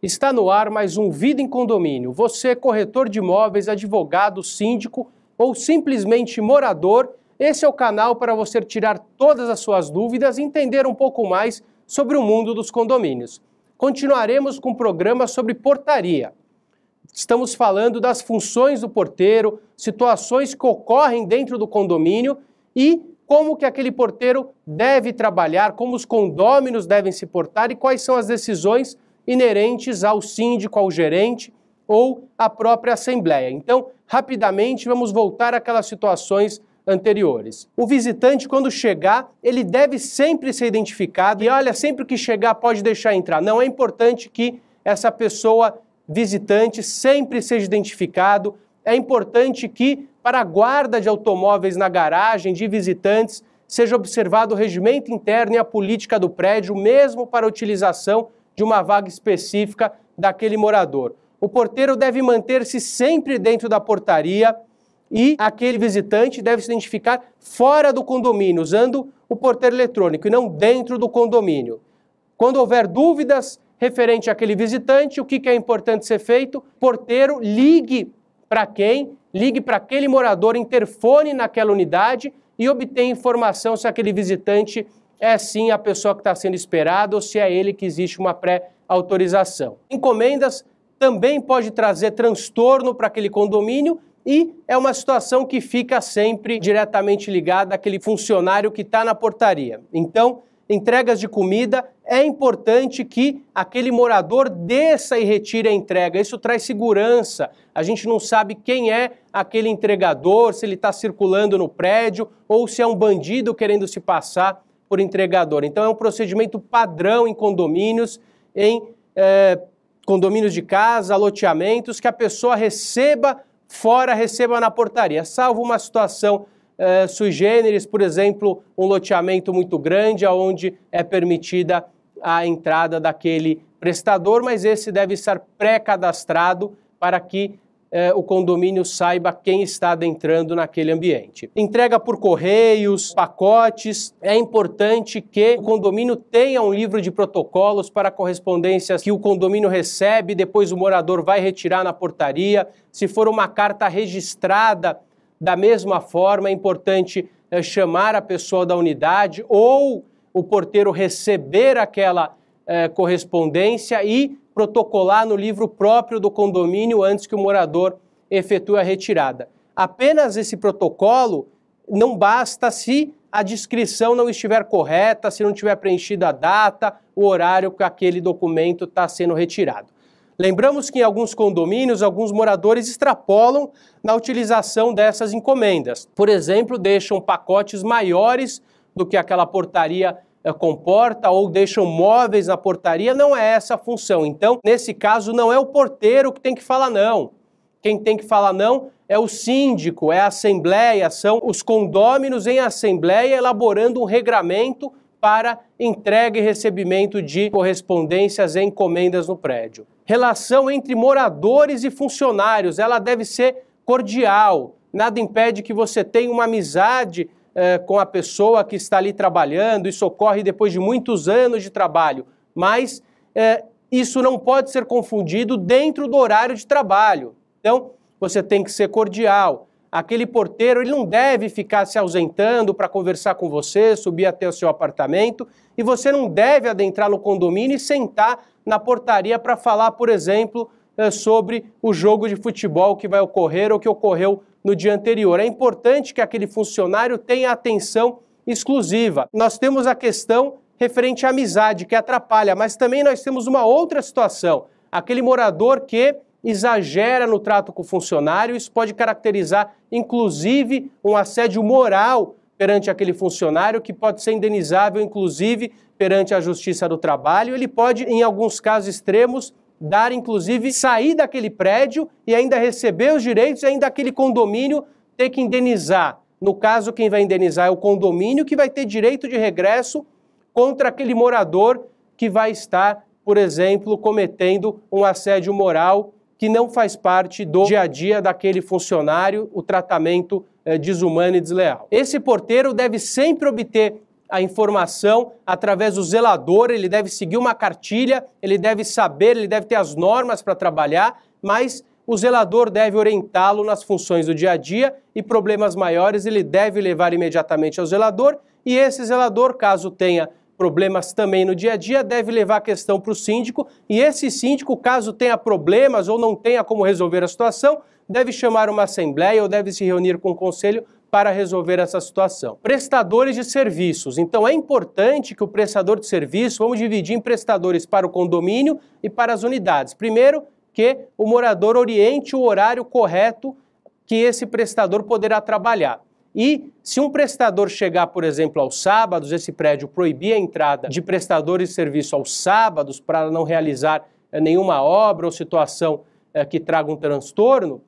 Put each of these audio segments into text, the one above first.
Está no ar mais um Vida em Condomínio. Você, corretor de imóveis, advogado, síndico ou simplesmente morador, esse é o canal para você tirar todas as suas dúvidas e entender um pouco mais sobre o mundo dos condomínios. Continuaremos com um programa sobre portaria. Estamos falando das funções do porteiro, situações que ocorrem dentro do condomínio e como que aquele porteiro deve trabalhar, como os condôminos devem se portar e quais são as decisões inerentes ao síndico, ao gerente ou à própria assembleia. Então, rapidamente, vamos voltar àquelas situações anteriores. O visitante, quando chegar, ele deve sempre ser identificado e, olha, sempre que chegar pode deixar entrar. Não, é importante que essa pessoa visitante sempre seja identificado. É importante que, para a guarda de automóveis na garagem de visitantes, seja observado o regimento interno e a política do prédio, mesmo para a utilização de uma vaga específica daquele morador. O porteiro deve manter-se sempre dentro da portaria e aquele visitante deve se identificar fora do condomínio, usando o porteiro eletrônico e não dentro do condomínio. Quando houver dúvidas referente àquele visitante, o que é importante ser feito? Porteiro, ligue para quem? Ligue para aquele morador, interfone naquela unidade e obtenha informação se aquele visitante é sim a pessoa que está sendo esperada ou se é ele que existe uma pré-autorização. Encomendas também pode trazer transtorno para aquele condomínio e é uma situação que fica sempre diretamente ligada àquele funcionário que está na portaria. Então, entregas de comida, é importante que aquele morador desça e retire a entrega. Isso traz segurança. A gente não sabe quem é aquele entregador, se ele está circulando no prédio ou se é um bandido querendo se passar por entregador. Então é um procedimento padrão em condomínios, condomínios de casa, loteamentos, que a pessoa receba fora, receba na portaria, salvo uma situação sui generis, por exemplo, um loteamento muito grande, onde é permitida a entrada daquele prestador, mas esse deve estar pré-cadastrado para que o condomínio saiba quem está adentrando naquele ambiente. Entrega por correios, pacotes. É importante que o condomínio tenha um livro de protocolos para correspondências que o condomínio recebe, depois o morador vai retirar na portaria. Se for uma carta registrada, da mesma forma, é importante chamar a pessoa da unidade ou o porteiro receber aquela correspondência e protocolar no livro próprio do condomínio antes que o morador efetue a retirada. Apenas esse protocolo não basta se a descrição não estiver correta, se não tiver preenchida a data, o horário que aquele documento está sendo retirado. Lembramos que em alguns condomínios, alguns moradores extrapolam na utilização dessas encomendas. Por exemplo, deixam pacotes maiores do que aquela portaria comporta ou deixam móveis na portaria, não é essa a função. Então, nesse caso, não é o porteiro que tem que falar não. Quem tem que falar não é o síndico, é a assembleia, são os condôminos em assembleia elaborando um regramento para entrega e recebimento de correspondências e encomendas no prédio. Relação entre moradores e funcionários, ela deve ser cordial. Nada impede que você tenha uma amizade com a pessoa que está ali trabalhando, isso ocorre depois de muitos anos de trabalho, mas isso não pode ser confundido dentro do horário de trabalho. Então, você tem que ser cordial. Aquele porteiro, ele não deve ficar se ausentando para conversar com você, subir até o seu apartamento, e você não deve adentrar no condomínio e sentar na portaria para falar, por exemplo, sobre o jogo de futebol que vai ocorrer ou que ocorreu no dia anterior. É importante que aquele funcionário tenha atenção exclusiva. Nós temos a questão referente à amizade, que atrapalha, mas também nós temos uma outra situação. Aquele morador que exagera no trato com o funcionário, isso pode caracterizar, inclusive, um assédio moral perante aquele funcionário, que pode ser indenizável, inclusive, perante a Justiça do Trabalho. Ele pode, em alguns casos extremos, dar, inclusive, sair daquele prédio e ainda receber os direitos e ainda aquele condomínio ter que indenizar. No caso, quem vai indenizar é o condomínio, que vai ter direito de regresso contra aquele morador que vai estar, por exemplo, cometendo um assédio moral que não faz parte do dia a dia daquele funcionário, o tratamento desumano e desleal. Esse porteiro deve sempre obter a informação através do zelador, ele deve seguir uma cartilha, ele deve saber, ele deve ter as normas para trabalhar, mas o zelador deve orientá-lo nas funções do dia a dia e problemas maiores ele deve levar imediatamente ao zelador e esse zelador, caso tenha problemas também no dia a dia, deve levar a questão para o síndico e esse síndico, caso tenha problemas ou não tenha como resolver a situação, deve chamar uma assembleia ou deve se reunir com o conselho para resolver essa situação. Prestadores de serviços. Então é importante que o prestador de serviço, vamos dividir em prestadores para o condomínio e para as unidades. Primeiro, que o morador oriente o horário correto que esse prestador poderá trabalhar. E se um prestador chegar, por exemplo, aos sábados, esse prédio proibir a entrada de prestadores de serviço aos sábados para não realizar nenhuma obra ou situação que traga um transtorno,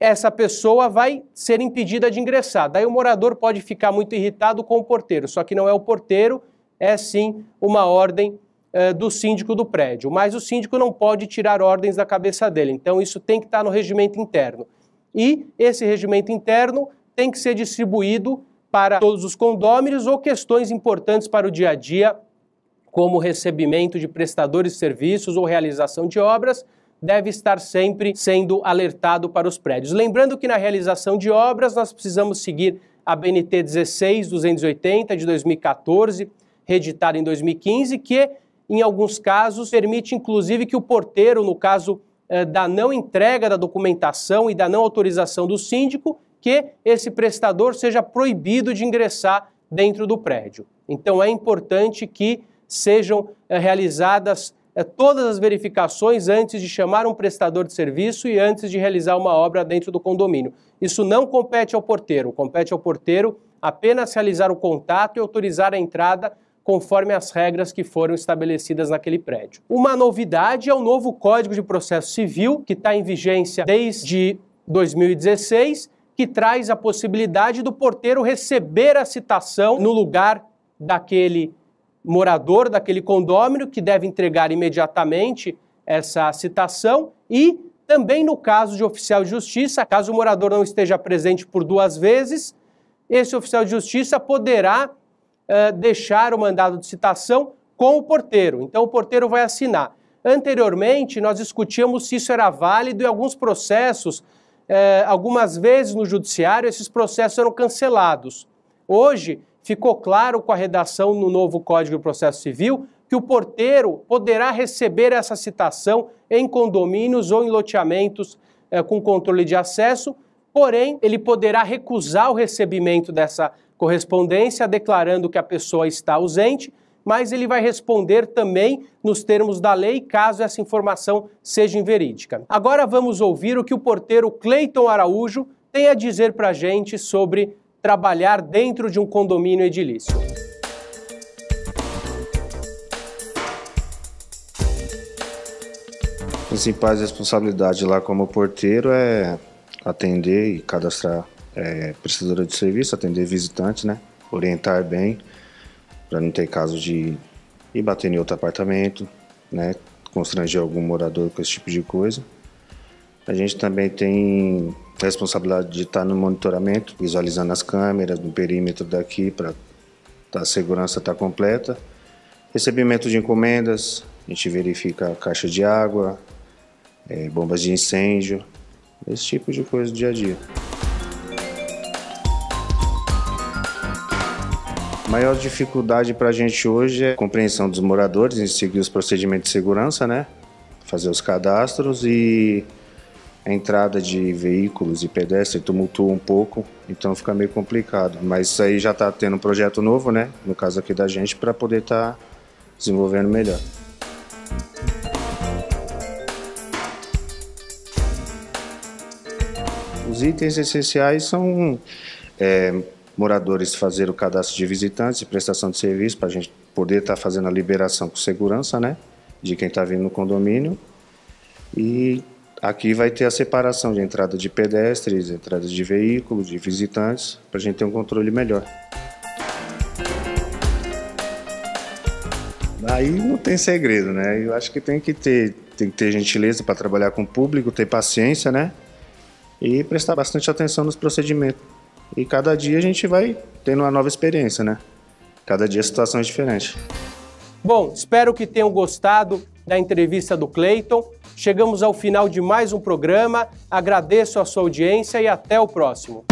essa pessoa vai ser impedida de ingressar. Daí o morador pode ficar muito irritado com o porteiro, só que não é o porteiro, é sim uma ordem do síndico do prédio. Mas o síndico não pode tirar ordens da cabeça dele, então isso tem que estar no regimento interno. E esse regimento interno tem que ser distribuído para todos os condôminos ou questões importantes para o dia a dia, como recebimento de prestadores de serviços ou realização de obras, deve estar sempre sendo alertado para os prédios. Lembrando que na realização de obras nós precisamos seguir a BNT 16.280 de 2014, reeditada em 2015, que em alguns casos permite inclusive que o porteiro, no caso da não entrega da documentação e da não autorização do síndico, que esse prestador seja proibido de ingressar dentro do prédio. Então é importante que sejam realizadas todas as verificações antes de chamar um prestador de serviço e antes de realizar uma obra dentro do condomínio. Isso não compete ao porteiro, compete ao porteiro apenas realizar o contato e autorizar a entrada conforme as regras que foram estabelecidas naquele prédio. Uma novidade é o novo Código de Processo Civil, que está em vigência desde 2016, que traz a possibilidade do porteiro receber a citação no lugar daquele morador, daquele condômino, que deve entregar imediatamente essa citação e também no caso de oficial de justiça, caso o morador não esteja presente por 2 vezes, esse oficial de justiça poderá deixar o mandado de citação com o porteiro. Então o porteiro vai assinar. Anteriormente nós discutíamos se isso era válido e alguns processos, algumas vezes no judiciário, esses processos eram cancelados. Hoje ficou claro com a redação no novo Código de Processo Civil que o porteiro poderá receber essa citação em condomínios ou em loteamentos com controle de acesso, porém ele poderá recusar o recebimento dessa correspondência declarando que a pessoa está ausente, mas ele vai responder também nos termos da lei caso essa informação seja inverídica. Agora vamos ouvir o que o porteiro Cleiton Araújo tem a dizer para a gente sobre trabalhar dentro de um condomínio edilício. As principais responsabilidades lá como porteiro é atender e cadastrar prestadora de serviço, atender visitantes, né? Orientar bem, para não ter caso de ir bater em outro apartamento, né? Constranger algum morador com esse tipo de coisa. A gente também tem a responsabilidade de estar no monitoramento, visualizando as câmeras no perímetro daqui para a segurança estar completa. Recebimento de encomendas, a gente verifica a caixa de água, bombas de incêndio, esse tipo de coisa do dia a dia. A maior dificuldade para a gente hoje é a compreensão dos moradores em seguir os procedimentos de segurança, né? Fazer os cadastros e a entrada de veículos e pedestres tumultua um pouco, então fica meio complicado. Mas isso aí já está tendo um projeto novo, né? No caso aqui da gente, para poder estar desenvolvendo melhor. Os itens essenciais são moradores fazer o cadastro de visitantes e prestação de serviço para a gente poder estar fazendo a liberação com segurança, né, de quem está vindo no condomínio. E aqui vai ter a separação de entrada de pedestres, entrada de veículos, de visitantes, para a gente ter um controle melhor. Aí não tem segredo, né? Eu acho que tem que ter gentileza para trabalhar com o público, ter paciência, né? E prestar bastante atenção nos procedimentos. E cada dia a gente vai tendo uma nova experiência, né? cada dia situações diferentes. Bom, espero que tenham gostado da entrevista do Cleiton. Chegamos ao final de mais um programa. Agradeço a sua audiência e até o próximo.